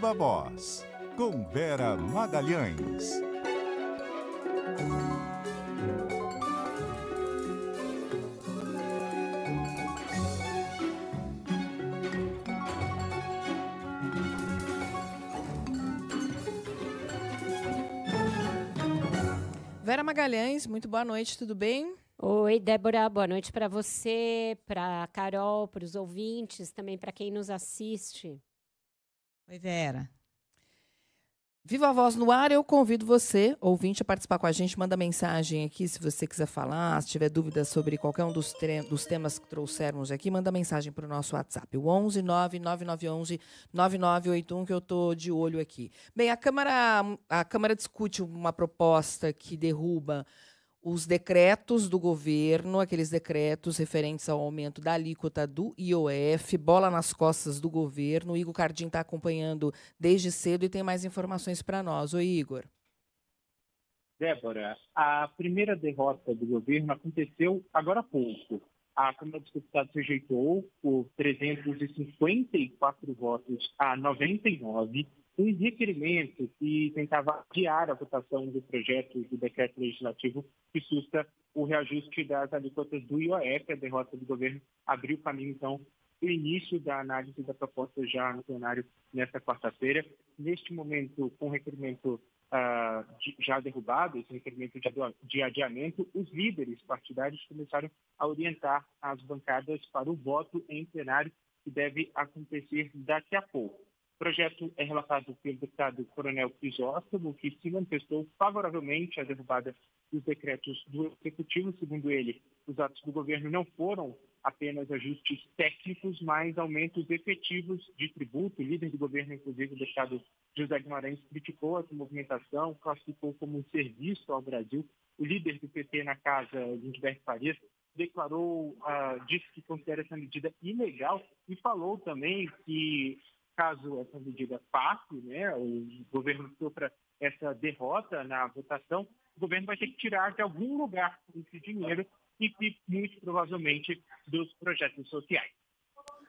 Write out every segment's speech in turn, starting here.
Viva Voz, com Vera Magalhães. Vera Magalhães, muito boa noite, tudo bem? Oi, Débora, boa noite para você, para Carol, para os ouvintes, também para quem nos assiste. Oi, Vera. Viva a Voz no ar, eu convido você, ouvinte, a participar com a gente. Manda mensagem aqui se você quiser falar, se tiver dúvidas sobre qualquer um dos temas que trouxermos aqui, manda mensagem para o nosso WhatsApp, o 11 99911 9981, que eu estou de olho aqui. Bem, a Câmara discute uma proposta que derruba os decretos do governo, aqueles decretos referentes ao aumento da alíquota do IOF, bola nas costas do governo. O Igor Cardim está acompanhando desde cedo e tem mais informações para nós. Oi, Igor. Débora, a primeira derrota do governo aconteceu agora há pouco. A Câmara dos Deputados rejeitou por 354 votos a 99 um requerimento que tentava adiar a votação do projeto do decreto legislativo que susta o reajuste das alíquotas do IOF. A derrota do governo abriu caminho, então, para o início da análise da proposta já no plenário nesta quarta-feira. Neste momento, com o requerimento já derrubado, esse requerimento de adiamento, os líderes partidários começaram a orientar as bancadas para o voto em plenário, que deve acontecer daqui a pouco. O projeto é relatado pelo deputado Coronel Crisóstomo, que se manifestou favoravelmente à derrubada dos decretos do Executivo. Segundo ele, os atos do governo não foram apenas ajustes técnicos, mas aumentos efetivos de tributo. O líder do governo, inclusive o deputado José Guimarães, criticou essa movimentação, classificou como um serviço ao Brasil. O líder do PT na casa, Lindbergh Farias, declarou, disse que considera essa medida ilegal e falou também que, caso essa medida passe, o governo sofra essa derrota na votação, o governo vai ter que tirar de algum lugar esse dinheiro e, muito provavelmente, dos projetos sociais.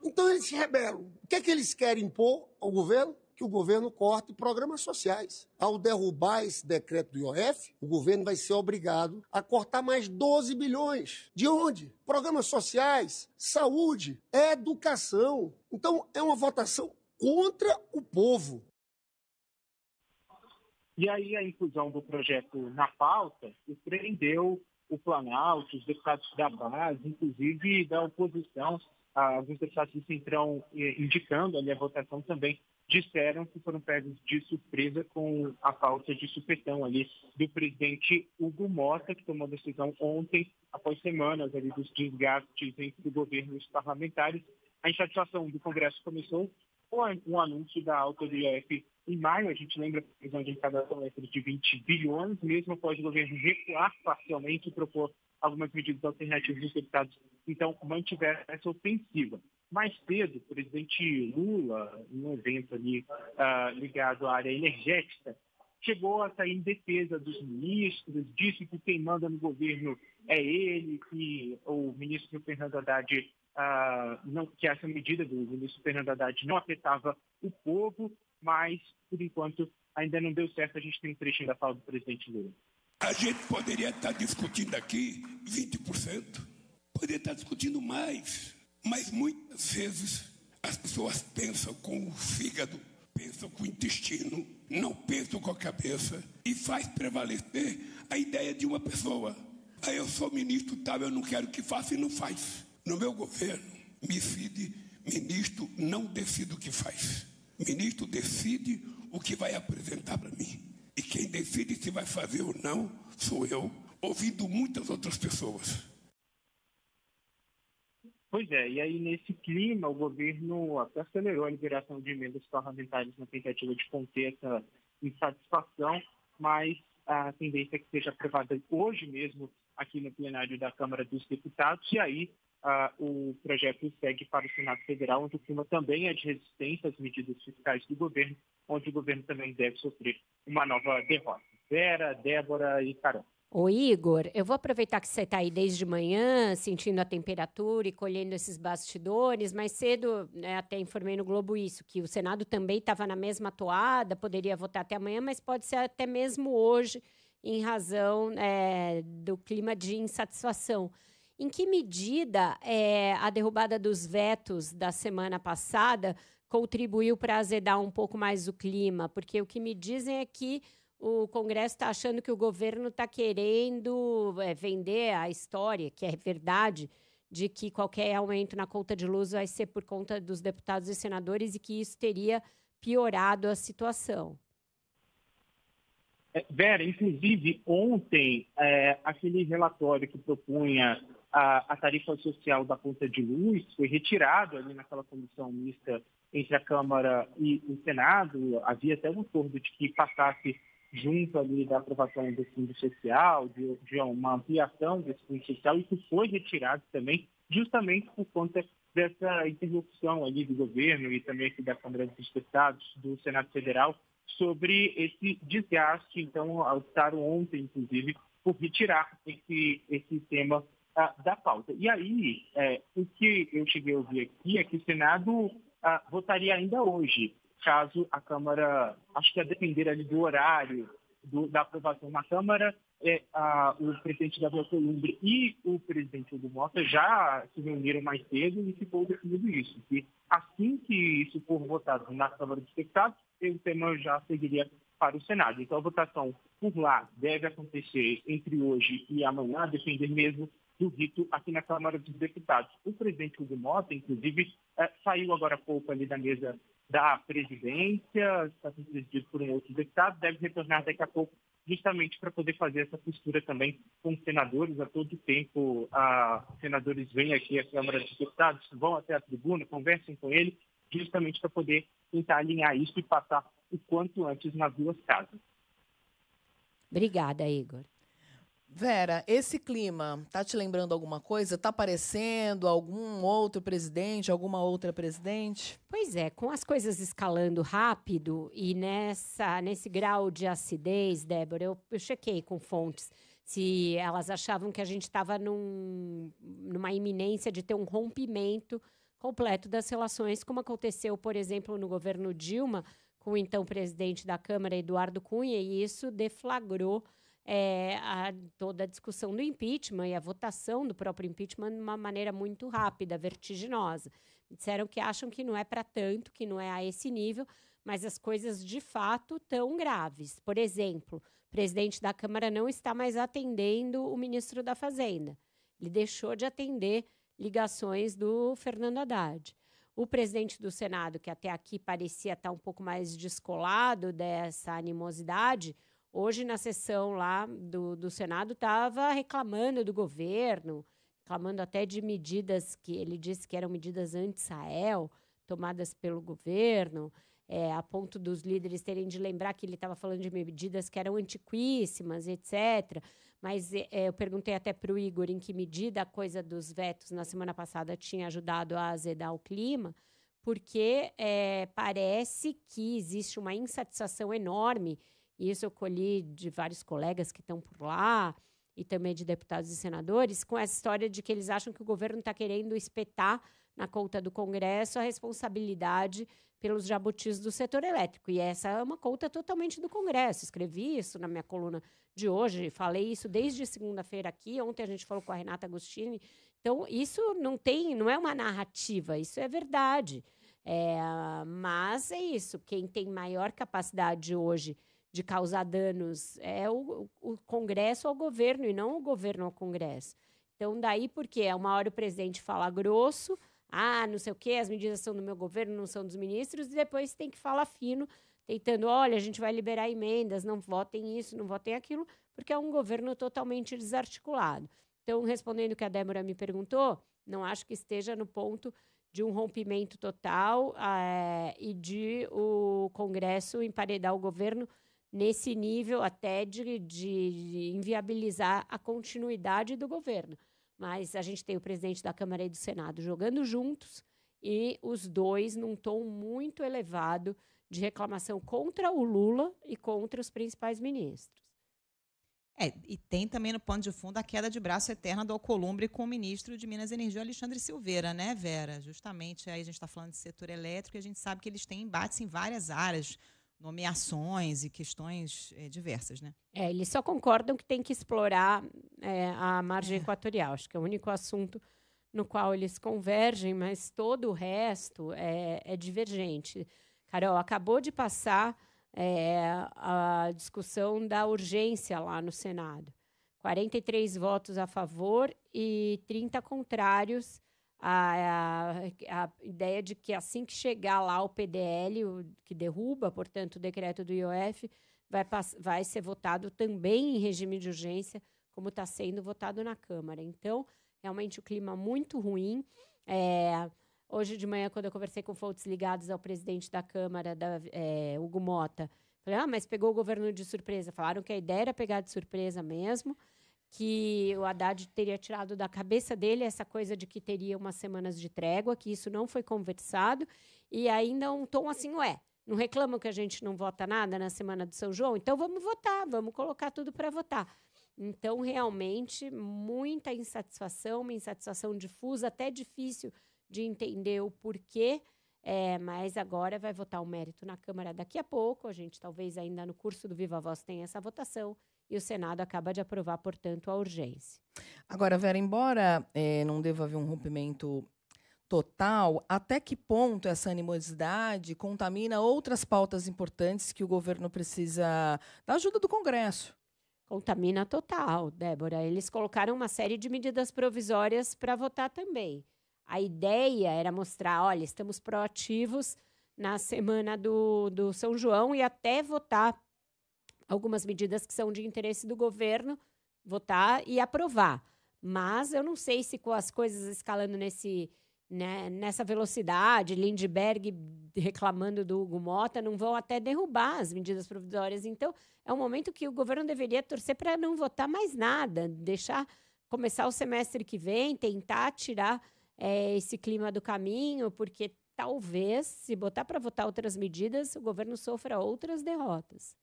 Então eles se rebelam. O que é que eles querem impor ao governo? Que o governo corte programas sociais. Ao derrubar esse decreto do IOF, o governo vai ser obrigado a cortar mais 12 bilhões. De onde? Programas sociais, saúde, educação. Então é uma votação contra o povo. E aí a inclusão do projeto na pauta surpreendeu o Planalto, os deputados da base, inclusive da oposição. Alguns deputados do Centrão, indicando ali a votação, também disseram que foram pegos de surpresa com a pauta de supetão ali do presidente Hugo Mota, que tomou decisão ontem, após semanas ali dos desgastes entre o governo e os parlamentares. A insatisfação do Congresso começou com o anúncio da alta do IOF em maio. A gente lembra a previsão de arrecadação de 20 bilhões, mesmo após o governo recuar parcialmente e propor algumas medidas alternativas dos deputados, então mantiveram essa ofensiva. Mais cedo, o presidente Lula, em um evento ali ligado à área energética, chegou a sair em defesa dos ministros, disse que quem manda no governo é ele, que o ministro Fernando Haddad, que essa medida do ministro Fernando Haddad não afetava o povo, mas, por enquanto, ainda não deu certo. A gente tem um trechinho da fala do presidente Lula. A gente poderia estar discutindo aqui 20%, poderia estar discutindo mais, mas muitas vezes as pessoas pensam com o fígado, pensam com o intestino, não pensam com a cabeça e faz prevalecer a ideia de uma pessoa. Aí eu sou ministro tal, eu não quero que faça e não faz. No meu governo, ministro não decide o que faz. Ministro decide o que vai apresentar para mim. E quem decide se vai fazer ou não sou eu, ouvindo muitas outras pessoas. Pois é, e aí nesse clima o governo até acelerou a liberação de emendas parlamentares na tentativa de conter essa insatisfação, mas a tendência é que seja aprovada hoje mesmo aqui no plenário da Câmara dos Deputados, e aí o projeto segue para o Senado Federal, onde o clima também é de resistência às medidas fiscais do governo, onde o governo também deve sofrer uma nova derrota. Vera, Débora e Carol. Ô, Igor, eu vou aproveitar que você está aí desde manhã, sentindo a temperatura e colhendo esses bastidores. Mais cedo, né, até informei no Globo isso, que o Senado também estava na mesma toada, poderia votar até amanhã, mas pode ser até mesmo hoje, em razão do clima de insatisfação. Em que medida a derrubada dos vetos da semana passada contribuiu para azedar um pouco mais o clima? Porque o que me dizem é que o Congresso está achando que o governo está querendo vender a história, que é verdade, de que qualquer aumento na conta de luz vai ser por conta dos deputados e senadores e que isso teria piorado a situação. Vera, inclusive, ontem, aquele relatório que propunha a tarifa social da conta de luz foi retirado ali naquela comissão mista entre a Câmara e o Senado. Havia até um acordo de que passasse junto ali da aprovação do fundo social, de uma ampliação desse fundo social, e que foi retirado também justamente por conta dessa interrupção ali do governo e também aqui da Câmara dos Deputados, do Senado Federal, sobre esse desgaste. Então, optaram ontem, inclusive, por retirar esse tema da pauta. E aí, o que eu cheguei a ouvir aqui é que o Senado votaria ainda hoje, caso a Câmara, acho que a depender ali do horário da aprovação na Câmara, o presidente Davi Alcolumbre e o presidente Hugo Mota já se reuniram mais cedo e ficou definido isso, que assim que isso for votado na Câmara dos Deputados, o tema já seguiria para o Senado. Então, a votação por lá deve acontecer entre hoje e amanhã, a depender mesmo do rito aqui na Câmara dos Deputados. O presidente Hugo Mota, inclusive, saiu agora há pouco ali da mesa da presidência, está sendo presidido por um outro deputado, deve retornar daqui a pouco justamente para poder fazer essa postura também com os senadores. A todo tempo, os senadores vêm aqui à Câmara dos Deputados, vão até a tribuna, conversam com ele, justamente para poder tentar alinhar isso e passar o quanto antes nas duas casas. Obrigada, Igor. Vera, esse clima está te lembrando alguma coisa? Está parecendo algum outro presidente, alguma outra presidente? Pois é, com as coisas escalando rápido e nesse grau de acidez, Débora, eu chequei com fontes se elas achavam que a gente estava numa iminência de ter um rompimento completo das relações, como aconteceu, por exemplo, no governo Dilma, com o então presidente da Câmara, Eduardo Cunha, e isso deflagrou toda a discussão do impeachment e a votação do próprio impeachment de uma maneira muito rápida, vertiginosa. Disseram que acham que não é para tanto, que não é a esse nível, mas as coisas de fato tão graves. Por exemplo, o presidente da Câmara não está mais atendendo o ministro da Fazenda. Ele deixou de atender ligações do Fernando Haddad. O presidente do Senado, que até aqui parecia estar um pouco mais descolado dessa animosidade, hoje, na sessão lá do Senado, estava reclamando do governo, reclamando até de medidas que ele disse que eram medidas anti-Israel, tomadas pelo governo, a ponto dos líderes terem de lembrar que ele estava falando de medidas que eram antiquíssimas, etc. Mas eu perguntei até para o Igor em que medida a coisa dos vetos na semana passada tinha ajudado a azedar o clima, porque parece que existe uma insatisfação enorme. E isso eu colhi de vários colegas que estão por lá e também de deputados e senadores, com essa história de que eles acham que o governo está querendo espetar na conta do Congresso a responsabilidade pelos jabutis do setor elétrico. E essa é uma conta totalmente do Congresso. Escrevi isso na minha coluna de hoje, falei isso desde segunda-feira aqui, ontem a gente falou com a Renata Agostini. Então, isso não é uma narrativa, isso é verdade. Mas é isso, quem tem maior capacidade hoje de causar danos é o Congresso ao governo e não o governo ao Congresso. Então, daí porque uma hora o presidente fala grosso, não sei o quê, as medidas são do meu governo, não são dos ministros, e depois tem que falar fino, tentando, olha, a gente vai liberar emendas, não votem isso, não votem aquilo, porque é um governo totalmente desarticulado. Então, respondendo o que a Débora me perguntou, não acho que esteja no ponto de um rompimento total e de o Congresso emparedar o governo nesse nível até de inviabilizar a continuidade do governo. Mas a gente tem o presidente da Câmara e do Senado jogando juntos e os dois num tom muito elevado de reclamação contra o Lula e contra os principais ministros. E tem também no pano de fundo a queda de braço eterna do Alcolumbre com o ministro de Minas e Energia, Alexandre Silveira, né, Vera? Justamente aí a gente está falando de setor elétrico e a gente sabe que eles têm embates em várias áreas, nomeações e questões diversas, né? Eles só concordam que tem que explorar a margem equatorial. Acho que é o único assunto no qual eles convergem, mas todo o resto é divergente. Carol, acabou de passar a discussão da urgência lá no Senado. 43 votos a favor e 30 contrários à ideia de que assim que chegar lá o PDL, que derruba, portanto, o decreto do IOF, vai ser votado também em regime de urgência, como está sendo votado na Câmara. Então, realmente o clima muito ruim. Hoje de manhã, quando eu conversei com fontes ligadas ao presidente da Câmara, Hugo Mota, falei, mas pegou o governo de surpresa. Falaram que a ideia era pegar de surpresa mesmo, que o Haddad teria tirado da cabeça dele essa coisa de que teria umas semanas de trégua, que isso não foi conversado, e ainda um tom assim, não reclamam que a gente não vota nada na semana do São João? Então vamos votar, vamos colocar tudo para votar. Então, realmente, muita insatisfação, uma insatisfação difusa, até difícil de entender o porquê, mas agora vai votar o mérito na Câmara daqui a pouco. A gente talvez ainda no curso do Viva Voz tenha essa votação e o Senado acaba de aprovar, portanto, a urgência. Agora, Vera, embora não deva haver um rompimento total, até que ponto essa animosidade contamina outras pautas importantes que o governo precisa da ajuda do Congresso? Contamina total, Débora. Eles colocaram uma série de medidas provisórias para votar também. A ideia era mostrar, olha, estamos proativos na semana do São João e até votar algumas medidas que são de interesse do governo, votar e aprovar. Mas eu não sei se com as coisas escalando nessa velocidade, Lindbergh reclamando do Hugo Mota, não vão até derrubar as medidas provisórias. Então, é um momento que o governo deveria torcer para não votar mais nada, deixar começar o semestre que vem, tentar tirar esse clima do caminho, porque talvez, se botar para votar outras medidas, o governo sofra outras derrotas.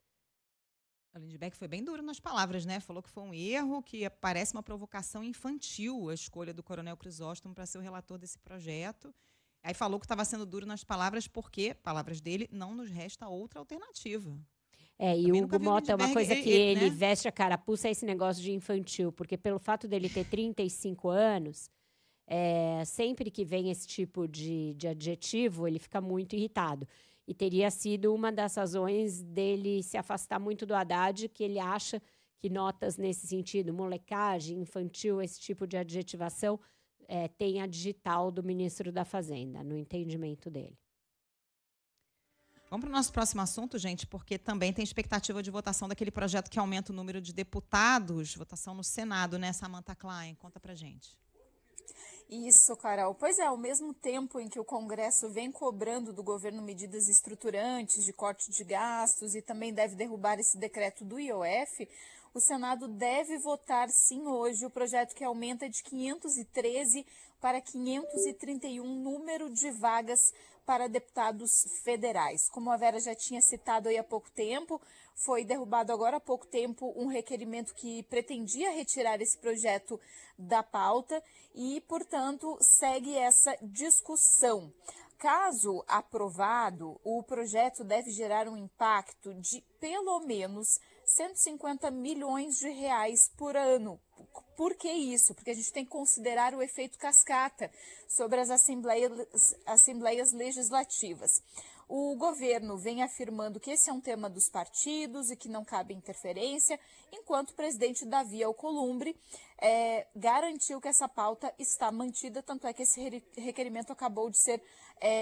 O Lindbergh foi bem duro nas palavras, né? Falou que foi um erro, que parece uma provocação infantil a escolha do Coronel Crisóstomo para ser o relator desse projeto. Aí falou que estava sendo duro nas palavras porque, palavras dele, não nos resta outra alternativa. E o Hugo Mota é uma coisa que ele veste a carapuça, é esse negócio de infantil, porque pelo fato dele ter 35 anos, sempre que vem esse tipo de adjetivo, ele fica muito irritado. E teria sido uma das razões dele se afastar muito do Haddad, que ele acha que notas nesse sentido, molecagem, infantil, esse tipo de adjetivação, tem a digital do ministro da Fazenda, no entendimento dele. Vamos para o nosso próximo assunto, gente, porque também tem expectativa de votação daquele projeto que aumenta o número de deputados, votação no Senado, né, Samantha Klein? Conta pra gente. Isso, Carol. Pois ao mesmo tempo em que o Congresso vem cobrando do governo medidas estruturantes de corte de gastos e também deve derrubar esse decreto do IOF, o Senado deve votar sim hoje o projeto que aumenta de 513 para 531 número de vagas para deputados federais. Como a Vera já tinha citado aí há pouco tempo, foi derrubado agora há pouco tempo um requerimento que pretendia retirar esse projeto da pauta e, portanto, segue essa discussão. Caso aprovado, o projeto deve gerar um impacto de pelo menos 150 milhões de reais por ano. Por que isso? Porque a gente tem que considerar o efeito cascata sobre as assembleias legislativas. O governo vem afirmando que esse é um tema dos partidos e que não cabe interferência, enquanto o presidente Davi Alcolumbre garantiu que essa pauta está mantida, tanto é que esse requerimento acabou de ser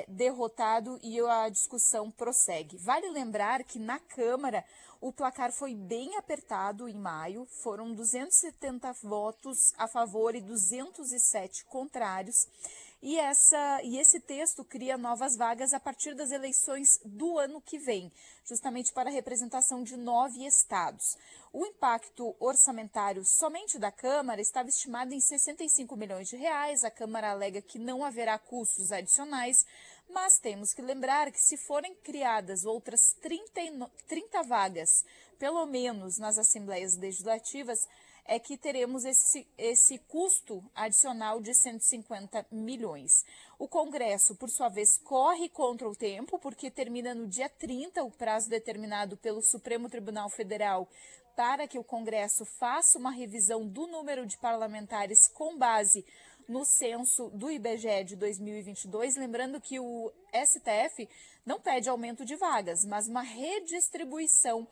derrotado e a discussão prossegue. Vale lembrar que na Câmara o placar foi bem apertado em maio, foram 270 votos a favor e 207 contrários. E esse texto cria novas vagas a partir das eleições do ano que vem, justamente para a representação de 9 estados. O impacto orçamentário somente da Câmara estava estimado em 65 milhões de reais. A Câmara alega que não haverá custos adicionais, Mas temos que lembrar que se forem criadas outras 30 vagas, pelo menos nas assembleias legislativas, é que teremos esse custo adicional de 150 milhões. O Congresso, por sua vez, corre contra o tempo, porque termina no dia 30 o prazo determinado pelo Supremo Tribunal Federal para que o Congresso faça uma revisão do número de parlamentares com base no censo do IBGE de 2022, lembrando que o STF não pede aumento de vagas, mas uma redistribuição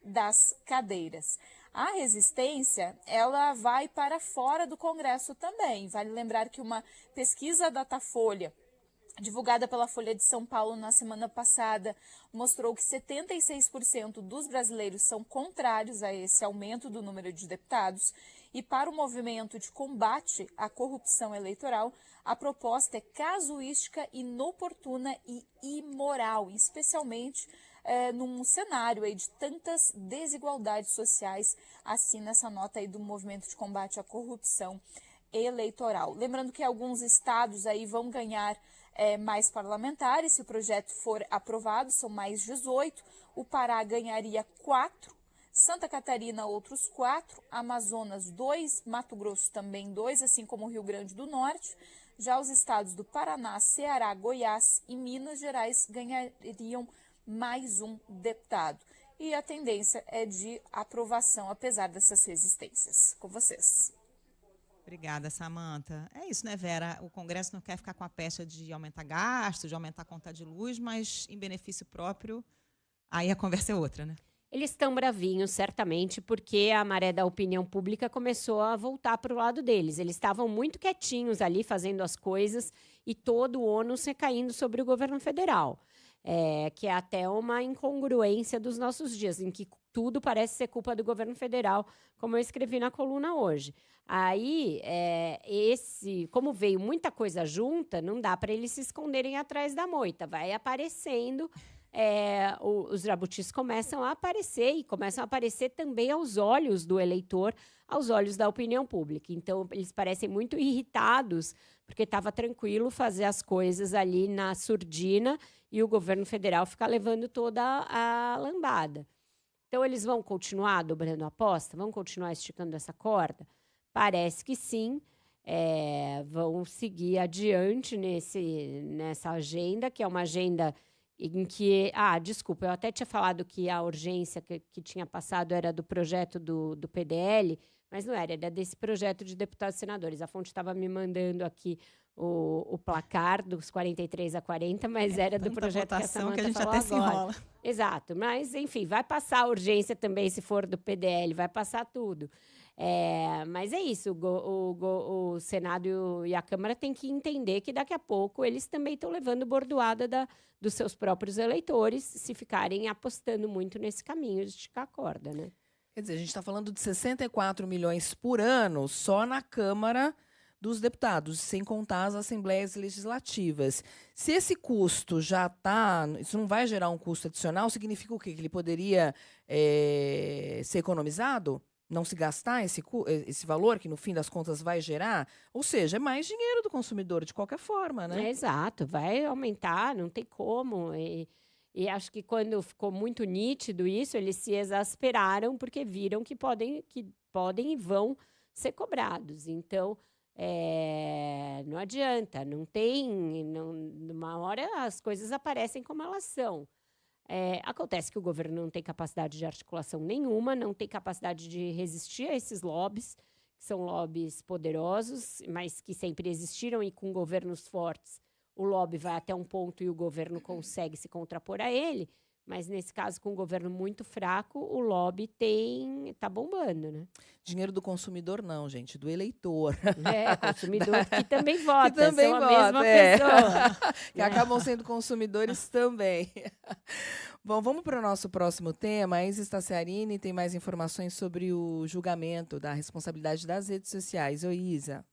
das cadeiras. A resistência, ela vai para fora do Congresso também. Vale lembrar que uma pesquisa Datafolha, divulgada pela Folha de São Paulo na semana passada, mostrou que 76% dos brasileiros são contrários a esse aumento do número de deputados. E para o movimento de combate à corrupção eleitoral, a proposta é casuística, inoportuna e imoral, especialmente num cenário aí de tantas desigualdades sociais, assim nessa nota aí do movimento de combate à corrupção eleitoral. Lembrando que alguns estados aí vão ganhar mais parlamentares, se o projeto for aprovado, são mais 18, o Pará ganharia 4, Santa Catarina outros 4, Amazonas 2, Mato Grosso também 2, assim como o Rio Grande do Norte. Já os estados do Paraná, Ceará, Goiás e Minas Gerais ganhariam mais um deputado. E a tendência é de aprovação, apesar dessas resistências. Com vocês. Obrigada, Samantha. É isso, né, Vera? O Congresso não quer ficar com a pecha de aumentar gastos, de aumentar a conta de luz, mas em benefício próprio, aí a conversa é outra, né? Eles estão bravinhos, certamente, porque a maré da opinião pública começou a voltar para o lado deles. Eles estavam muito quietinhos ali, fazendo as coisas, e todo o ônus recaindo sobre o governo federal. Que é até uma incongruência dos nossos dias, em que tudo parece ser culpa do governo federal, como eu escrevi na coluna hoje. Aí, como veio muita coisa junta, não dá para eles se esconderem atrás da moita. Vai aparecendo, os jabutis começam a aparecer, e começam a aparecer também aos olhos do eleitor, aos olhos da opinião pública. Então, eles parecem muito irritados, porque estava tranquilo fazer as coisas ali na surdina e o governo federal ficar levando toda a lambada. Então, eles vão continuar dobrando a aposta? Vão continuar esticando essa corda? Parece que sim. Vão seguir adiante nessa agenda, que é uma agenda em que... desculpa, eu até tinha falado que a urgência que tinha passado era do projeto do PDL, mas não era desse projeto de deputados e senadores. A fonte estava me mandando aqui o placar dos 43 a 40, mas era do projeto que a Samantha que a gente falou até se agora. enrola. Exato, mas enfim, vai passar a urgência também, se for do PDL, vai passar tudo. Mas é isso, o Senado e a Câmara têm que entender que daqui a pouco eles também estão levando bordoada dos seus próprios eleitores, se ficarem apostando muito nesse caminho de esticar a corda, né? Quer dizer, a gente está falando de 64 milhões por ano só na Câmara dos Deputados, sem contar as assembleias legislativas. Se esse custo já está... Isso não vai gerar um custo adicional, significa o quê? Que ele poderia ser economizado? Não se gastar esse valor que, no fim das contas, vai gerar? Ou seja, é mais dinheiro do consumidor, de qualquer forma, né? Exato, vai aumentar, não tem como. E acho que quando ficou muito nítido isso, eles se exasperaram porque viram que podem e vão ser cobrados. Então, não adianta, numa hora as coisas aparecem como elas são. Acontece que o governo não tem capacidade de articulação nenhuma, não tem capacidade de resistir a esses lobbies, que são lobbies poderosos, mas que sempre existiram, e com governos fortes o lobby vai até um ponto e o governo consegue se contrapor a ele, mas nesse caso, com um governo muito fraco, o lobby tá bombando, né? Dinheiro do consumidor não, gente, do eleitor. Consumidor que também vota, que também são a vota, mesma pessoa. Que acabam sendo consumidores também. Bom, vamos para o nosso próximo tema. A Isa Staciarini tem mais informações sobre o julgamento da responsabilidade das redes sociais. Oi, Isa.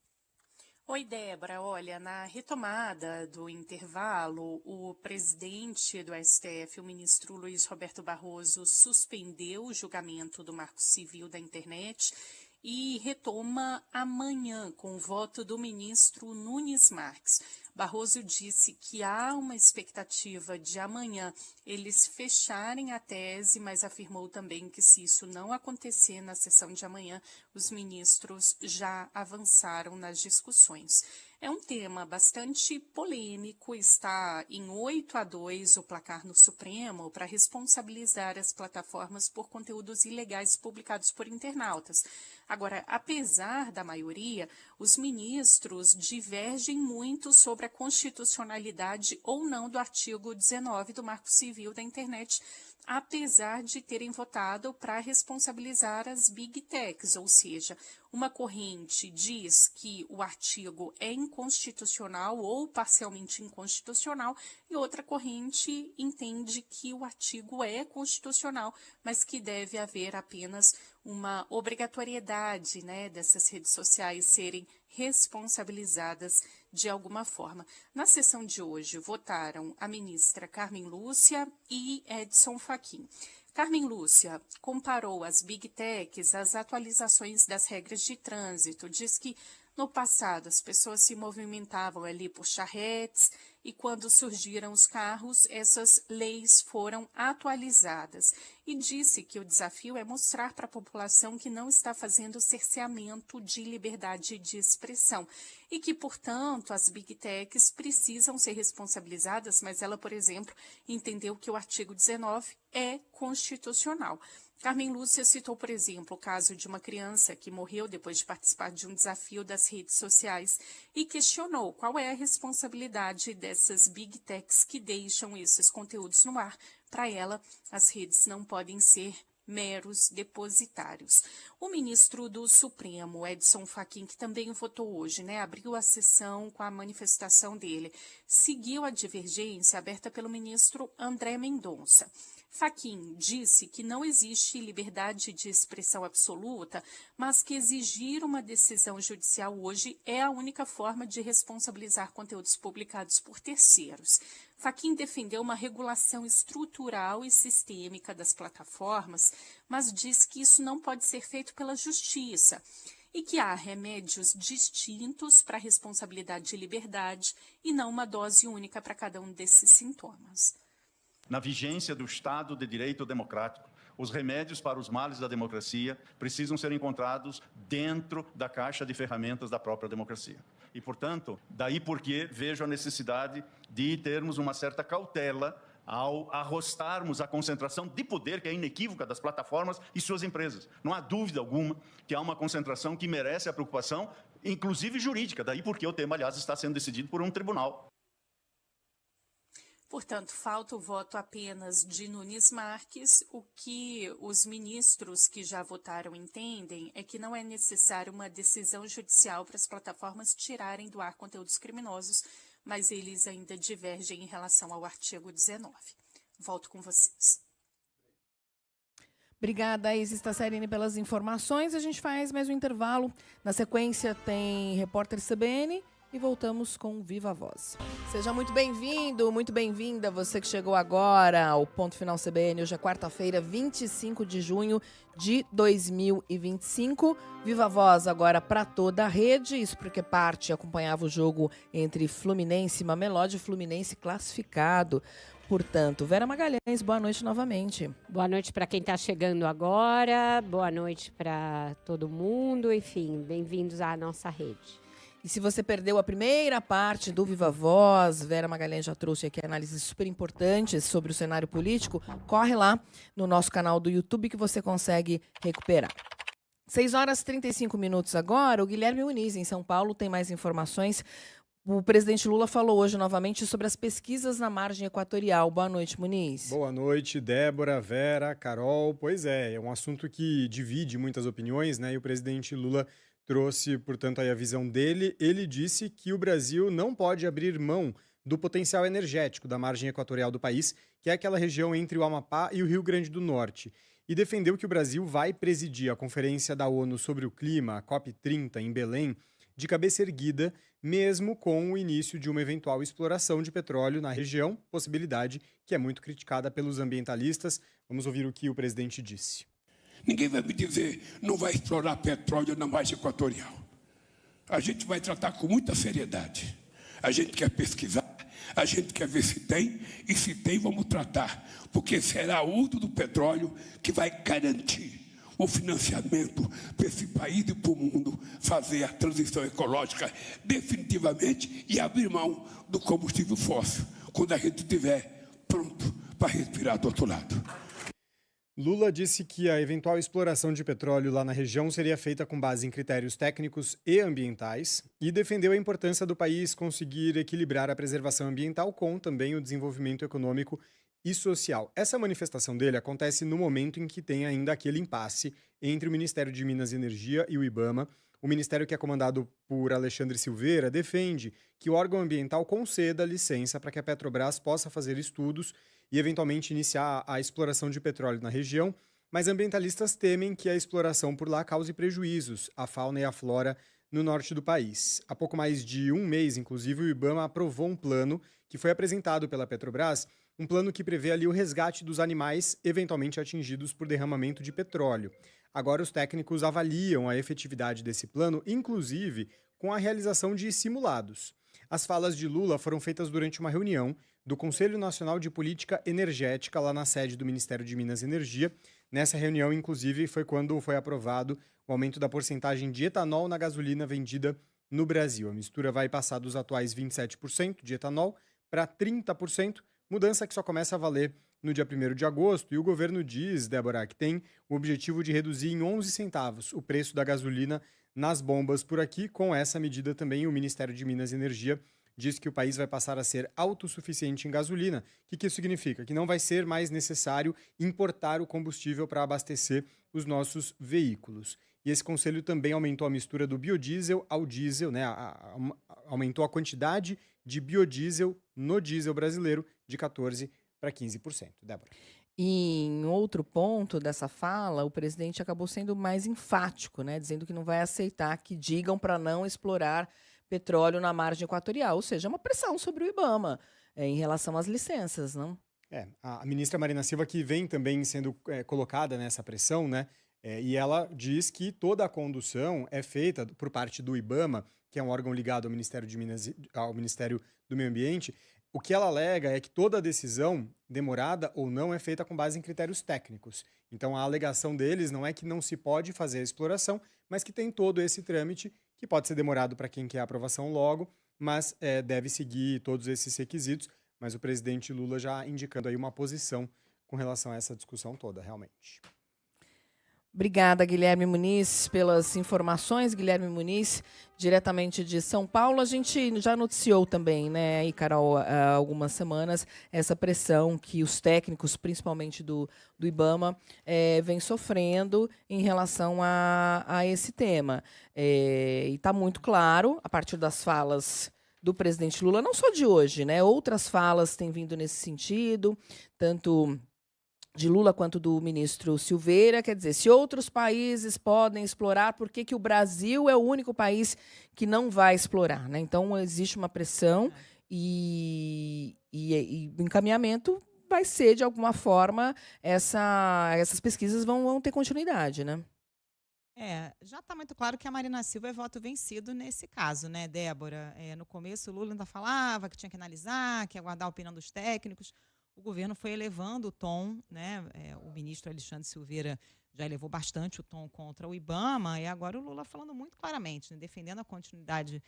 Oi, Débora. Olha, na retomada do intervalo, o presidente do STF, o ministro Luiz Roberto Barroso, suspendeu o julgamento do Marco Civil da Internet e retoma amanhã com o voto do ministro Nunes Marques. Barroso disse que há uma expectativa de amanhã eles fecharem a tese, mas afirmou também que se isso não acontecer na sessão de amanhã, os ministros já avançaram nas discussões. É um tema bastante polêmico, está em 8-2 o placar no Supremo para responsabilizar as plataformas por conteúdos ilegais publicados por internautas. Agora, apesar da maioria, os ministros divergem muito sobre a constitucionalidade ou não do artigo 19 do Marco Civil da Internet, apesar de terem votado para responsabilizar as Big Techs, ou seja, uma corrente diz que o artigo é inconstitucional ou parcialmente inconstitucional e outra corrente entende que o artigo é constitucional, mas que deve haver apenas uma obrigatoriedade, né, dessas redes sociais serem responsabilizadas de alguma forma. Na sessão de hoje, votaram a ministra Carmen Lúcia e Edson Fachin. Carmen Lúcia comparou as Big Techs às atualizações das regras de trânsito. Diz que no passado as pessoas se movimentavam ali por charretes e quando surgiram os carros, essas leis foram atualizadas. E disse que o desafio é mostrar para a população que não está fazendo cerceamento de liberdade de expressão e que, portanto, as Big Techs precisam ser responsabilizadas, mas ela, por exemplo, entendeu que o artigo 19 é constitucional. Carmen Lúcia citou, por exemplo, o caso de uma criança que morreu depois de participar de um desafio das redes sociais e questionou qual é a responsabilidade dessas Big Techs que deixam esses conteúdos no ar. Para ela, as redes não podem ser meros depositários. O ministro do Supremo, Edson Fachin, que também votou hoje, né, abriu a sessão com a manifestação dele, seguiu a divergência aberta pelo ministro André Mendonça. Fachin disse que não existe liberdade de expressão absoluta, mas que exigir uma decisão judicial hoje é a única forma de responsabilizar conteúdos publicados por terceiros. Fachin defendeu uma regulação estrutural e sistêmica das plataformas, mas diz que isso não pode ser feito pela justiça e que há remédios distintos para a responsabilidade de liberdade e não uma dose única para cada um desses sintomas. Na vigência do Estado de Direito Democrático, os remédios para os males da democracia precisam ser encontrados dentro da caixa de ferramentas da própria democracia. E, portanto, daí porque vejo a necessidade de termos uma certa cautela ao arrostarmos a concentração de poder que é inequívoca das plataformas e suas empresas. Não há dúvida alguma que há uma concentração que merece a preocupação, inclusive jurídica, daí porque o tema, aliás, está sendo decidido por um tribunal. Portanto, falta o voto apenas de Nunes Marques. O que os ministros que já votaram entendem é que não é necessário uma decisão judicial para as plataformas tirarem do ar conteúdos criminosos, mas eles ainda divergem em relação ao artigo 19. Volto com vocês. Obrigada, Isis Tassarini, pelas informações. A gente faz mais um intervalo. Na sequência tem Repórter CBN. E voltamos com Viva Voz. Seja muito bem-vindo, muito bem-vinda, você que chegou agora ao Ponto Final CBN. Hoje é quarta-feira, 25 de junho de 2025. Viva Voz agora para toda a rede, isso porque parte acompanhava o jogo entre Fluminense e Mamelodi, Fluminense classificado. Portanto, Vera Magalhães, boa noite novamente. Boa noite para quem está chegando agora, boa noite para todo mundo, enfim, bem-vindos à nossa rede. E se você perdeu a primeira parte do Viva Voz, Vera Magalhães já trouxe aqui análises super importantes sobre o cenário político, corre lá no nosso canal do YouTube que você consegue recuperar. 6h35 agora, o Guilherme Muniz, em São Paulo, tem mais informações. O presidente Lula falou hoje novamente sobre as pesquisas na margem equatorial. Boa noite, Muniz. Boa noite, Débora, Vera, Carol. Pois é um assunto que divide muitas opiniões, né? E o presidente Lula trouxe, portanto, aí a visão dele. Ele disse que o Brasil não pode abrir mão do potencial energético da margem equatorial do país, que é aquela região entre o Amapá e o Rio Grande do Norte. E defendeu que o Brasil vai presidir a Conferência da ONU sobre o Clima, a COP30, em Belém, de cabeça erguida, mesmo com o início de uma eventual exploração de petróleo na região, possibilidade que é muito criticada pelos ambientalistas. Vamos ouvir o que o presidente disse. Ninguém vai me dizer, não vai explorar petróleo na margem equatorial. A gente vai tratar com muita seriedade. A gente quer pesquisar, a gente quer ver se tem, e se tem, vamos tratar, porque será o uso do petróleo que vai garantir o financiamento para esse país e para o mundo fazer a transição ecológica definitivamente e abrir mão do combustível fóssil, quando a gente estiver pronto para respirar do outro lado. Lula disse que a eventual exploração de petróleo lá na região seria feita com base em critérios técnicos e ambientais e defendeu a importância do país conseguir equilibrar a preservação ambiental com também o desenvolvimento econômico e social. Essa manifestação dele acontece no momento em que tem ainda aquele impasse entre o Ministério de Minas e Energia e o IBAMA. O ministério, que é comandado por Alexandre Silveira, defende que o órgão ambiental conceda licença para que a Petrobras possa fazer estudos e eventualmente iniciar a exploração de petróleo na região, mas ambientalistas temem que a exploração por lá cause prejuízos à fauna e à flora no norte do país. Há pouco mais de um mês, inclusive, o IBAMA aprovou um plano que foi apresentado pela Petrobras, um plano que prevê ali o resgate dos animais eventualmente atingidos por derramamento de petróleo. Agora os técnicos avaliam a efetividade desse plano, inclusive com a realização de simulados. As falas de Lula foram feitas durante uma reunião do Conselho Nacional de Política Energética, lá na sede do Ministério de Minas e Energia. Nessa reunião, inclusive, foi quando foi aprovado o aumento da porcentagem de etanol na gasolina vendida no Brasil. A mistura vai passar dos atuais 27% de etanol para 30%, mudança que só começa a valer no dia 1º de agosto, e o governo diz, Débora, que tem o objetivo de reduzir em 11 centavos o preço da gasolina nas bombas por aqui. Com essa medida também, o Ministério de Minas e Energia diz que o país vai passar a ser autossuficiente em gasolina. O que isso significa? Que não vai ser mais necessário importar o combustível para abastecer os nossos veículos. E esse conselho também aumentou a mistura do biodiesel ao diesel, né? Aumentou a quantidade de biodiesel no diesel brasileiro de 14% para 15%. Débora. E em outro ponto dessa fala, o presidente acabou sendo mais enfático, né? Dizendo que não vai aceitar que digam para não explorar petróleo na margem equatorial, ou seja, uma pressão sobre o IBAMA em relação às licenças, não? A ministra Marina Silva, que vem também sendo colocada nessa pressão, né? E ela diz que toda a condução é feita por parte do IBAMA, que é um órgão ligado ao Ministério de Minas, ao Ministério do Meio Ambiente. O que ela alega é que toda a decisão, demorada ou não, é feita com base em critérios técnicos. Então, a alegação deles não é que não se pode fazer a exploração, mas que tem todo esse trâmite, que pode ser demorado para quem quer a aprovação logo, mas deve seguir todos esses requisitos. Mas o presidente Lula já indicando aí uma posição com relação a essa discussão toda, realmente. Obrigada, Guilherme Muniz, pelas informações. Guilherme Muniz, diretamente de São Paulo. A gente já noticiou também, né, e Carol, há algumas semanas, essa pressão que os técnicos, principalmente do IBAMA, vem sofrendo em relação a esse tema. E está muito claro, a partir das falas do presidente Lula, não só de hoje, né, outras falas têm vindo nesse sentido, tanto de Lula quanto do ministro Silveira. Quer dizer, se outros países podem explorar, por que o Brasil é o único país que não vai explorar, né? Então, existe uma pressão e o encaminhamento vai ser, de alguma forma, essas pesquisas vão ter continuidade, né? Já está muito claro que a Marina Silva é voto vencido nesse caso, né, Débora? No começo, o Lula ainda falava que tinha que analisar, que ia aguardar a opinião dos técnicos. O governo foi elevando o tom, né? O ministro Alexandre Silveira já elevou bastante o tom contra o IBAMA, e agora o Lula falando muito claramente, né? Defendendo a continuidade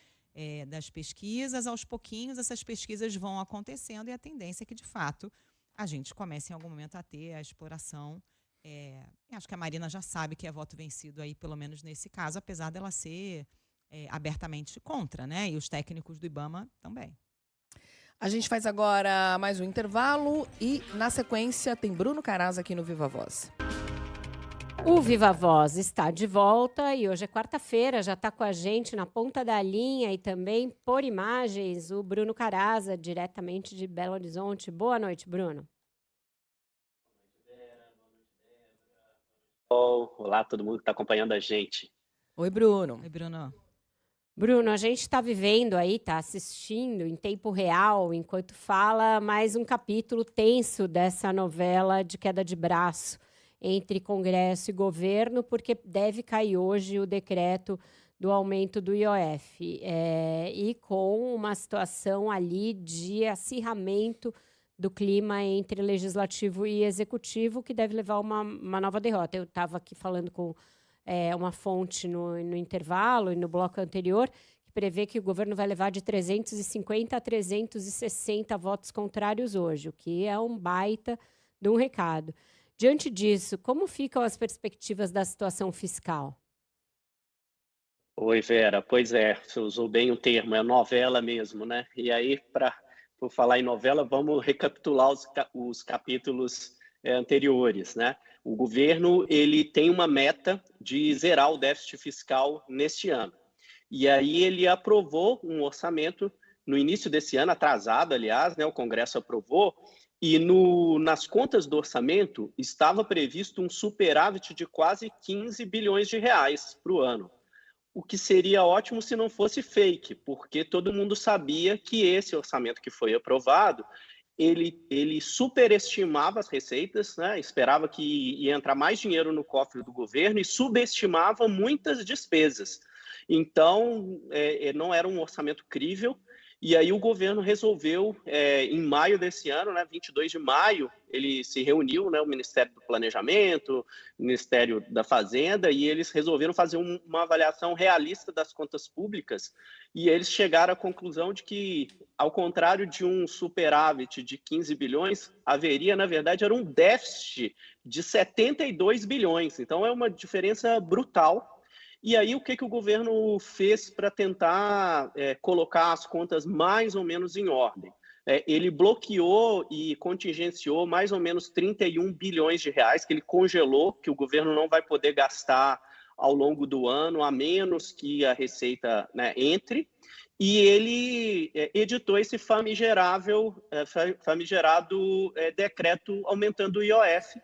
das pesquisas. Aos pouquinhos, essas pesquisas vão acontecendo, e a tendência é que, de fato, a gente comece em algum momento a ter a exploração. Acho que a Marina já sabe que é voto vencido aí, pelo menos nesse caso, apesar dela ser abertamente contra, né? E os técnicos do IBAMA também. A gente faz agora mais um intervalo e, na sequência, tem Bruno Caraz aqui no Viva Voz. O Viva Voz está de volta e hoje é quarta-feira, já está com a gente na ponta da linha e também por imagens o Bruno Caraza, diretamente de Belo Horizonte. Boa noite, Bruno. Olá, todo mundo que está acompanhando a gente. Oi, Bruno. Oi, Bruno. Bruno, a gente está vivendo aí, está assistindo em tempo real, enquanto fala, mais um capítulo tenso dessa novela de queda de braço entre Congresso e governo, porque deve cair hoje o decreto do aumento do IOF, e com uma situação ali de acirramento do clima entre legislativo e executivo, que deve levar uma nova derrota. Eu estava aqui falando com uma fonte no intervalo e no bloco anterior, que prevê que o governo vai levar de 350 a 360 votos contrários hoje, o que é um baita de um recado. Diante disso, como ficam as perspectivas da situação fiscal? Oi, Vera. Pois é, você usou bem o termo, é novela mesmo, né? E aí, por falar em novela, vamos recapitular os capítulos anteriores, né? O governo ele tem uma meta de zerar o déficit fiscal neste ano. E aí ele aprovou um orçamento no início desse ano, atrasado, aliás, né? O Congresso aprovou, e nas contas do orçamento estava previsto um superávit de quase 15 bilhões de reais para o ano. O que seria ótimo se não fosse fake, porque todo mundo sabia que esse orçamento que foi aprovado, ele superestimava as receitas, né? Esperava que ia entrar mais dinheiro no cofre do governo e subestimava muitas despesas. Então, não era um orçamento crível. E aí o governo resolveu, em maio desse ano, né, 22 de maio, ele se reuniu, né, o Ministério do Planejamento, o Ministério da Fazenda, e eles resolveram fazer uma avaliação realista das contas públicas, e eles chegaram à conclusão de que, ao contrário de um superávit de 15 bilhões, haveria, na verdade, era um déficit de 72 bilhões. Então, é uma diferença brutal. E aí, o que o governo fez para tentar colocar as contas mais ou menos em ordem? Ele bloqueou e contingenciou mais ou menos 31 bilhões de reais, que ele congelou, que o governo não vai poder gastar ao longo do ano, a menos que a receita, né, entre. E ele editou esse famigerado decreto aumentando o IOF,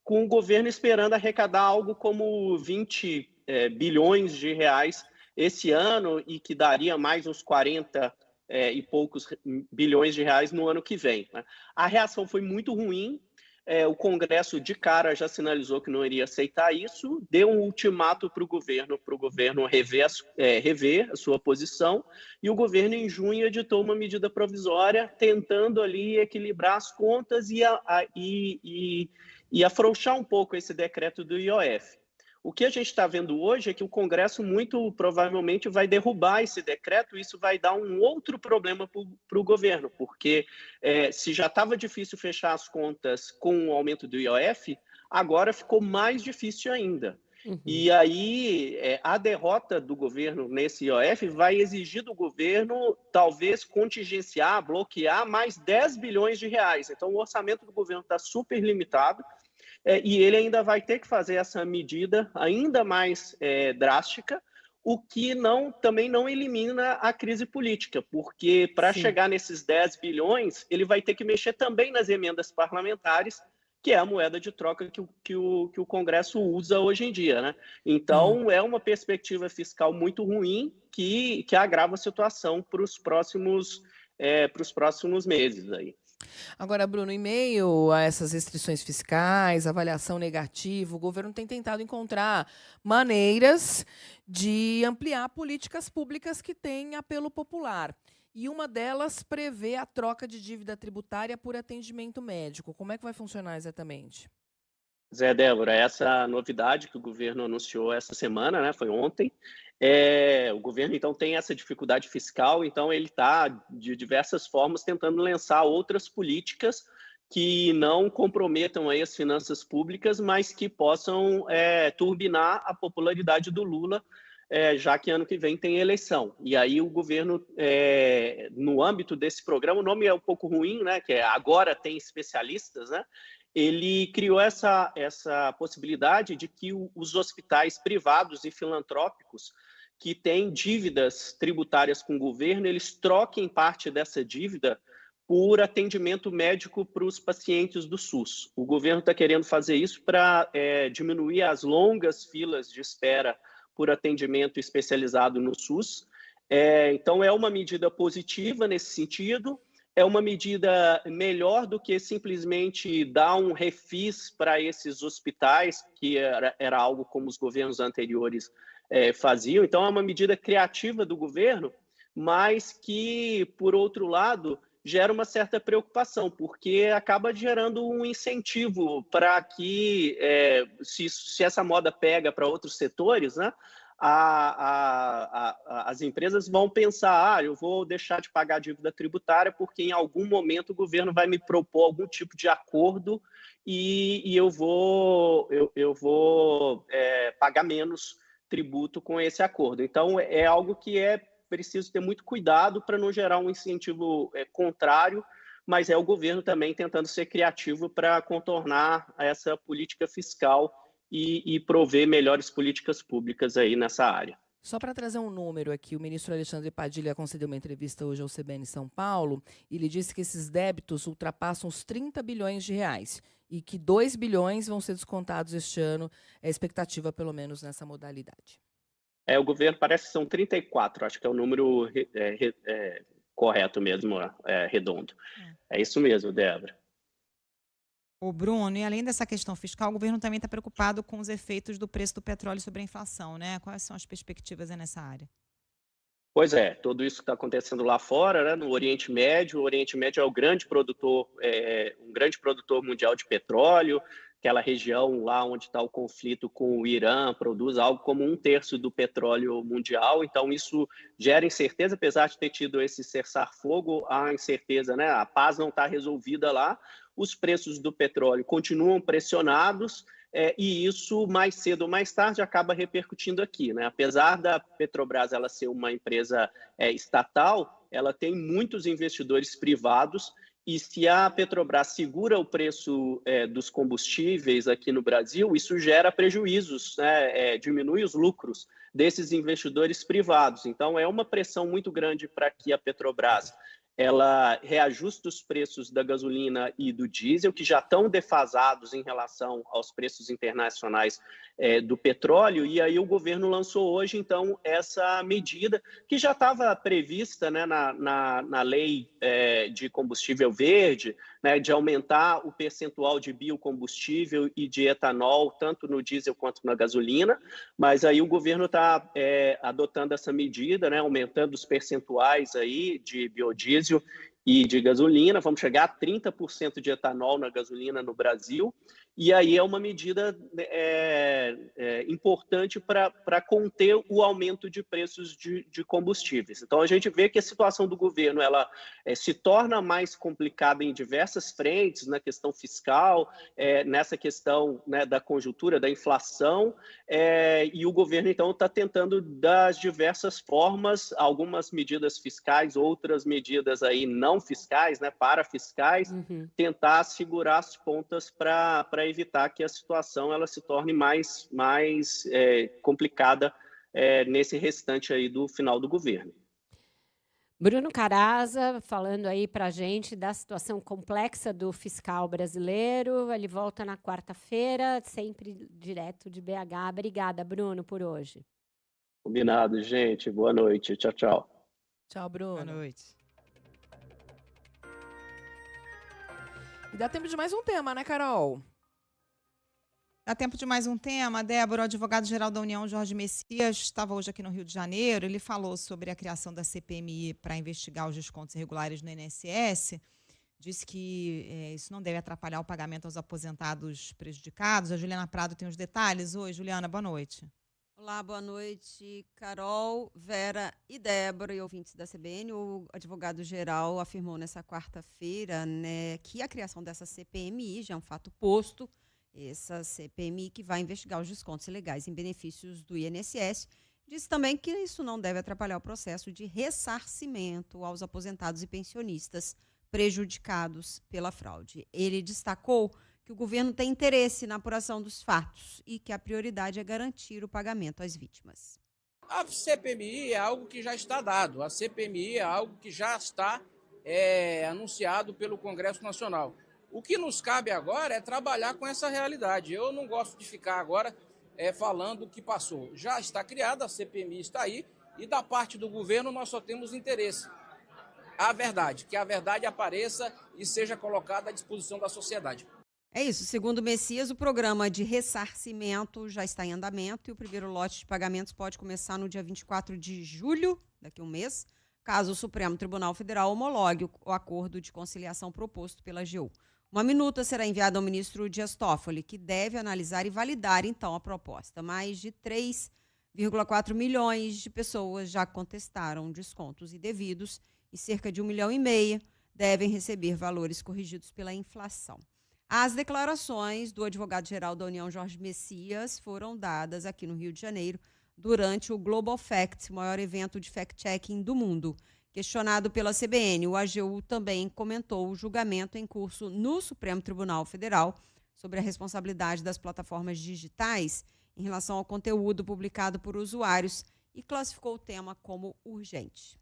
com o governo esperando arrecadar algo como 20 bilhões de reais esse ano, e que daria mais uns 40 e poucos bilhões de reais no ano que vem, né? A reação foi muito ruim. O Congresso de cara já sinalizou que não iria aceitar isso, deu um ultimato para o governo rever a sua posição, e o governo em junho editou uma medida provisória tentando ali equilibrar as contas e afrouxar um pouco esse decreto do IOF. O que a gente está vendo hoje é que o Congresso muito provavelmente vai derrubar esse decreto, e isso vai dar um outro problema para o governo, porque se já estava difícil fechar as contas com o aumento do IOF, agora ficou mais difícil ainda. Uhum. E aí a derrota do governo nesse IOF vai exigir do governo talvez contingenciar, bloquear mais 10 bilhões de reais. Então o orçamento do governo está super limitado. E ele ainda vai ter que fazer essa medida ainda mais drástica, o que também não elimina a crise política, porque para chegar nesses 10 bilhões, ele vai ter que mexer também nas emendas parlamentares, que é a moeda de troca que o Congresso usa hoje em dia, né? Então, é uma perspectiva fiscal muito ruim que agrava a situação para os próximos meses aí. Agora, Bruno, em meio a essas restrições fiscais, avaliação negativa, o governo tem tentado encontrar maneiras de ampliar políticas públicas que têm apelo popular. E uma delas prevê a troca de dívida tributária por atendimento médico. Como é que vai funcionar exatamente? Débora, essa novidade que o governo anunciou essa semana, né, foi ontem. O governo, então, tem essa dificuldade fiscal, então ele está, de diversas formas, tentando lançar outras políticas que não comprometam aí as finanças públicas, mas que possam turbinar a popularidade do Lula, já que ano que vem tem eleição. E aí o governo, no âmbito desse programa, o nome é um pouco ruim, né, que é Agora Tem Especialistas, né? Ele criou essa possibilidade de que os hospitais privados e filantrópicos que têm dívidas tributárias com o governo, eles troquem parte dessa dívida por atendimento médico para os pacientes do SUS. O governo está querendo fazer isso para diminuir as longas filas de espera por atendimento especializado no SUS. Então, é uma medida positiva nesse sentido. É uma medida melhor do que simplesmente dar um refis para esses hospitais, que era algo como os governos anteriores faziam. Então, é uma medida criativa do governo, mas que, por outro lado, gera uma certa preocupação, porque acaba gerando um incentivo para que, se essa moda pega para outros setores, né, as empresas vão pensar, eu vou deixar de pagar a dívida tributária porque em algum momento o governo vai me propor algum tipo de acordo e eu vou pagar menos tributo com esse acordo. Então, é algo que é preciso ter muito cuidado para não gerar um incentivo contrário, mas é o governo também tentando ser criativo para contornar essa política fiscal e prover melhores políticas públicas aí nessa área. Só para trazer um número aqui, o ministro Alexandre Padilha concedeu uma entrevista hoje ao CBN São Paulo e ele disse que esses débitos ultrapassam os 30 bilhões de reais e que 2 bilhões vão ser descontados este ano, é a expectativa pelo menos nessa modalidade. O governo parece que são 34, acho que é o número correto mesmo, redondo. É isso mesmo, Débora. O Bruno, e além dessa questão fiscal, o governo também está preocupado com os efeitos do preço do petróleo sobre a inflação, né? Quais são as perspectivas nessa área? Pois é, tudo isso que está acontecendo lá fora, né, no Oriente Médio. O Oriente Médio é o grande produtor, um grande produtor mundial de petróleo. Aquela região lá onde está o conflito com o Irã produz algo como 1/3 do petróleo mundial. Então, isso gera incerteza, apesar de ter tido esse cessar-fogo, há incerteza, né? A paz não está resolvida lá. Os preços do petróleo continuam pressionados e isso, mais cedo ou mais tarde, acaba repercutindo aqui, né? Apesar da Petrobras ela ser uma empresa estatal, ela tem muitos investidores privados. E se a Petrobras segura o preço dos combustíveis aqui no Brasil, isso gera prejuízos, né? Diminui os lucros desses investidores privados. Então, é uma pressão muito grande para que a Petrobras ela reajusta os preços da gasolina e do diesel, que já estão defasados em relação aos preços internacionais do petróleo, e aí o governo lançou hoje, então, essa medida que já estava prevista, né, na lei de combustível verde, né, de aumentar o percentual de biocombustível e de etanol, tanto no diesel quanto na gasolina, mas aí o governo está adotando essa medida, né, aumentando os percentuais aí de biodiesel e de gasolina. Vamos chegar a 30% de etanol na gasolina no Brasil, e aí é uma medida importante para conter o aumento de preços de combustíveis. Então, a gente vê que a situação do governo ela se torna mais complicada em diversas frentes, na questão fiscal, nessa questão, né, da conjuntura, da inflação, e o governo, então, está tentando, das diversas formas, algumas medidas fiscais, outras medidas aí não fiscais, né, parafiscais, tentar segurar as pontas para evitar que a situação ela se torne mais complicada nesse restante aí do final do governo. Bruno Caraza falando aí para a gente da situação complexa do fiscal brasileiro. Ele volta na quarta-feira, sempre direto de BH. Obrigada, Bruno, por hoje. Combinado, gente. Boa noite. Tchau, tchau. Tchau, Bruno. Boa noite. E dá tempo de mais um tema, né, Carol? Dá tempo de mais um tema. Débora, o advogado-geral da União, Jorge Messias, estava hoje aqui no Rio de Janeiro. Ele falou sobre a criação da CPMI para investigar os descontos irregulares no INSS. Disse que isso não deve atrapalhar o pagamento aos aposentados prejudicados. A Juliana Prado tem os detalhes. Oi, Juliana, boa noite. Olá, boa noite, Carol, Vera e Débora e ouvintes da CBN. O advogado-geral afirmou nessa quarta-feira, né, que a criação dessa CPMI já é um fato posto. Essa CPMI que vai investigar os descontos ilegais em benefícios do INSS. Disse também que isso não deve atrapalhar o processo de ressarcimento aos aposentados e pensionistas prejudicados pela fraude. Ele destacou que o governo tem interesse na apuração dos fatos e que a prioridade é garantir o pagamento às vítimas. A CPMI é algo que já está dado, a CPMI é algo que já está anunciado pelo Congresso Nacional. O que nos cabe agora é trabalhar com essa realidade. Eu não gosto de ficar agora falando o que passou. Já está criada, a CPMI está aí, e da parte do governo nós só temos interesse. A verdade, que a verdade apareça e seja colocada à disposição da sociedade. É isso. Segundo o Messias, o programa de ressarcimento já está em andamento e o primeiro lote de pagamentos pode começar no dia 24 de julho, daqui a um mês, caso o Supremo Tribunal Federal homologue o acordo de conciliação proposto pela AGU. Uma minuta será enviada ao ministro Dias Toffoli, que deve analisar e validar, então, a proposta. Mais de 3,4 milhões de pessoas já contestaram descontos indevidos e cerca de 1,5 milhão devem receber valores corrigidos pela inflação. As declarações do advogado-geral da União, Jorge Messias, foram dadas aqui no Rio de Janeiro durante o Global Fact, o maior evento de fact-checking do mundo. Questionado pela CBN, o AGU também comentou o julgamento em curso no Supremo Tribunal Federal sobre a responsabilidade das plataformas digitais em relação ao conteúdo publicado por usuários e classificou o tema como urgente.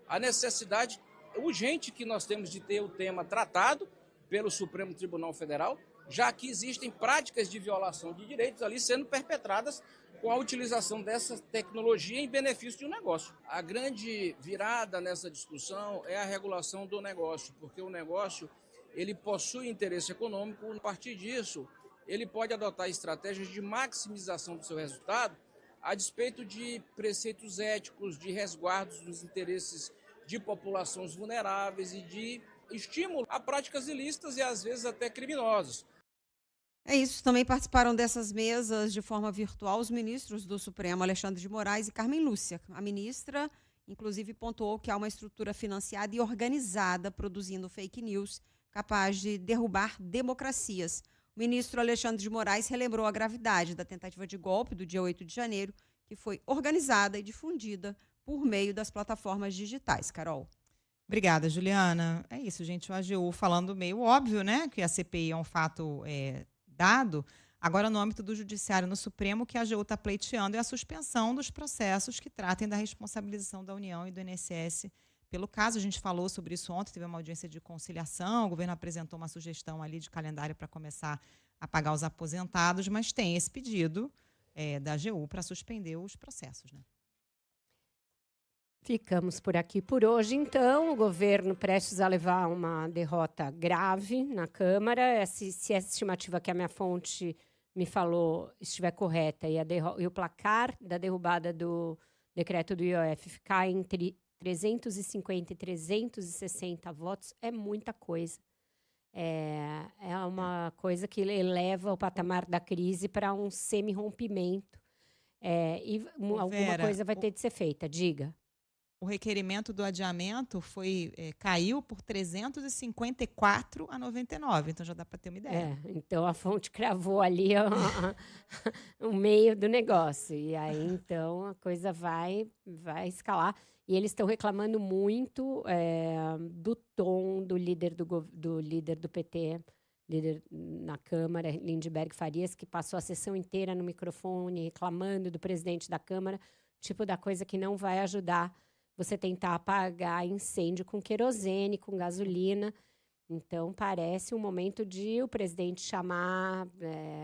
A necessidade urgente que nós temos de ter o tema tratado pelo Supremo Tribunal Federal, já que existem práticas de violação de direitos ali sendo perpetradas com a utilização dessa tecnologia em benefício de um negócio. A grande virada nessa discussão é a regulação do negócio, porque o negócio ele possui interesse econômico. A partir disso, ele pode adotar estratégias de maximização do seu resultado a despeito de preceitos éticos, de resguardos dos interesses de populações vulneráveis e de estímulo a práticas ilícitas e às vezes até criminosas. É isso, também participaram dessas mesas de forma virtual os ministros do Supremo, Alexandre de Moraes e Carmen Lúcia. A ministra, inclusive, pontuou que há uma estrutura financiada e organizada produzindo fake news capaz de derrubar democracias. O ministro Alexandre de Moraes relembrou a gravidade da tentativa de golpe do dia 8 de janeiro, que foi organizada e difundida por meio das plataformas digitais. Carol. Obrigada, Juliana. É isso, gente. O AGU falando meio óbvio, né? Que a CPI é um fato dado. Agora, no âmbito do Judiciário no Supremo, o que a AGU está pleiteando é a suspensão dos processos que tratem da responsabilização da União e do INSS pelo caso. A gente falou sobre isso ontem, teve uma audiência de conciliação, o governo apresentou uma sugestão ali de calendário para começar a pagar os aposentados, mas tem esse pedido da AGU para suspender os processos, né? Ficamos por aqui por hoje, então. O governo prestes a levar uma derrota grave na Câmara. Se a estimativa que a minha fonte me falou estiver correta e o placar da derrubada do decreto do IOF ficar entre 350 e 360 votos, é muita coisa. É uma coisa que eleva o patamar da crise para um semi-rompimento. E alguma coisa vai ter de ser feita. Diga. O requerimento do adiamento caiu por 354 a 99, então já dá para ter uma ideia. Então a fonte cravou ali o meio do negócio. E aí, então, a coisa vai escalar. E eles estão reclamando muito do tom do líder do PT, líder na Câmara, Lindbergh Farias, que passou a sessão inteira no microfone reclamando do presidente da Câmara, tipo da coisa que não vai ajudar você tentar apagar incêndio com querosene, com gasolina. Então, parece um momento de o presidente chamar,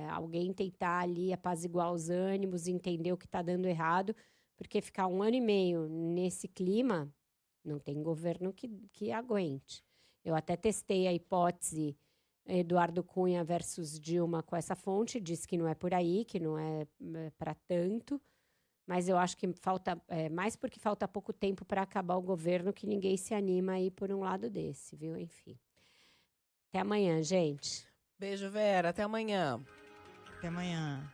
alguém tentar ali apaziguar os ânimos, entender o que está dando errado, porque ficar 1 ano e meio nesse clima, não tem governo que aguente. Eu até testei a hipótese Eduardo Cunha versus Dilma com essa fonte, disse que não é por aí, que não é para tanto. Mas eu acho que falta, mais porque falta pouco tempo para acabar o governo, que ninguém se anima a ir por um lado desse, viu? Enfim. Até amanhã, gente. Beijo, Vera. Até amanhã. Até amanhã.